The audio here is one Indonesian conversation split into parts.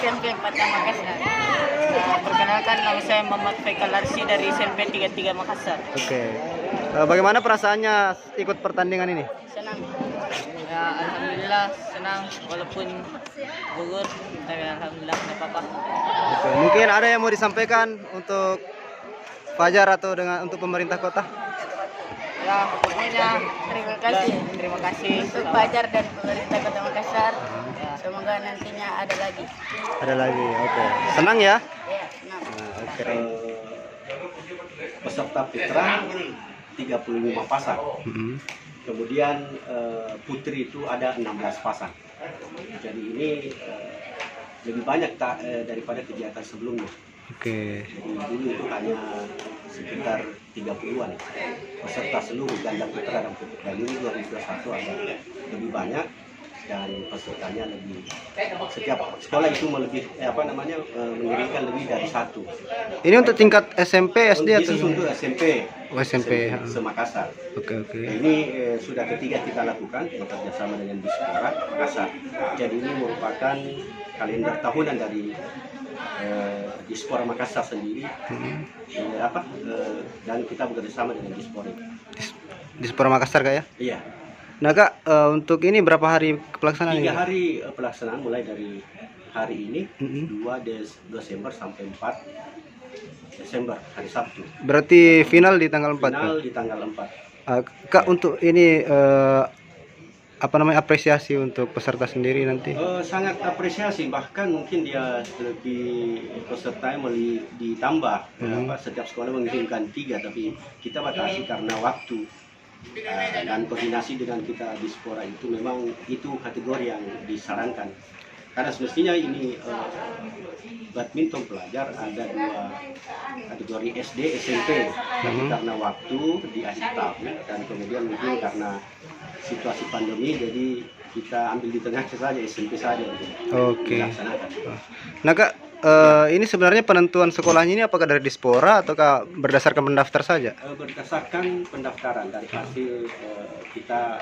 SMP 4 Makassar. Perkenalkan, nama saya Muhammad Faikal Arsi dari SMP 33 Makassar. Oke. Bagaimana perasaannya ikut pertandingan ini? Senang. Ya, alhamdulillah senang walaupun gugur, tapi alhamdulillah tidak apa-apa. Oke. Mungkin ada yang mau disampaikan untuk Fajar atau untuk pemerintah kota? Ya, pokoknya terima kasih untuk Fajar dan pemerintah Kota Makassar. Ya, semoga nantinya ada lagi. Ada lagi. Oke. Senang ya? Ya, senang. Oke. Peserta putra 35 pasang. Kemudian putri itu ada 16 pasang. Jadi ini lebih banyak daripada kegiatan sebelumnya. Oke. Jadi dulu itu hanya sekitar 30-an peserta seluruh ganda putra dan putri. Dan ini 2021 ada lebih banyak dan pesertanya lebih. Setiap sekolah itu mengirimkan lebih dari satu. Ini untuk tingkat SMP, SD atau? Khusus untuk SMP. Oh, SMP. Semakassar. Oke. Ini sudah ketiga kita lakukan bekerja sama dengan Dispora Makassar. Jadi ini merupakan kalender tahunan dari Dispora Makassar sendiri. Dan kita bekerja sama dengan Dispora. Dispora Makassar Kak ya? Iya. Nah Kak, untuk ini berapa hari pelaksanaan 3 ini? hari pelaksanaan mulai dari hari ini 2 Desember sampai 4 Desember hari Sabtu. Berarti final di tanggal 4. Final di tanggal 4. Kak, untuk ini apresiasi untuk peserta sendiri nanti? Sangat apresiasi, bahkan mungkin dia lebih pesertanya ditambah. Setiap sekolah mengirimkan 3, tapi kita batasi karena waktu. Dan koordinasi dengan kita Dispora itu memang itu kategori yang disarankan. Karena semestinya ini badminton pelajar ada 2 kategori SD, SMP. Tapi karena waktu di akhir tahun dan kemudian mungkin karena situasi pandemi, jadi kita ambil di tengah saja, SMP saja. Oke. Nah Kak, ini sebenarnya penentuan sekolahnya ini apakah dari Dispora ataukah berdasarkan pendaftar saja? Berdasarkan pendaftaran dari hasil kita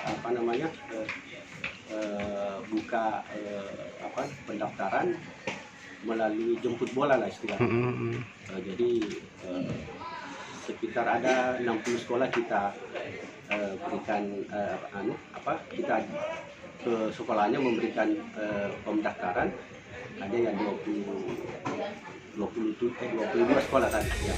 buka pendaftaran melalui jemput bola lah istilahnya. Jadi sekitar ada 60 sekolah kita berikan kita ke sekolahnya memberikan pendaftaran. Ada yang 22 sekolah tadi ya.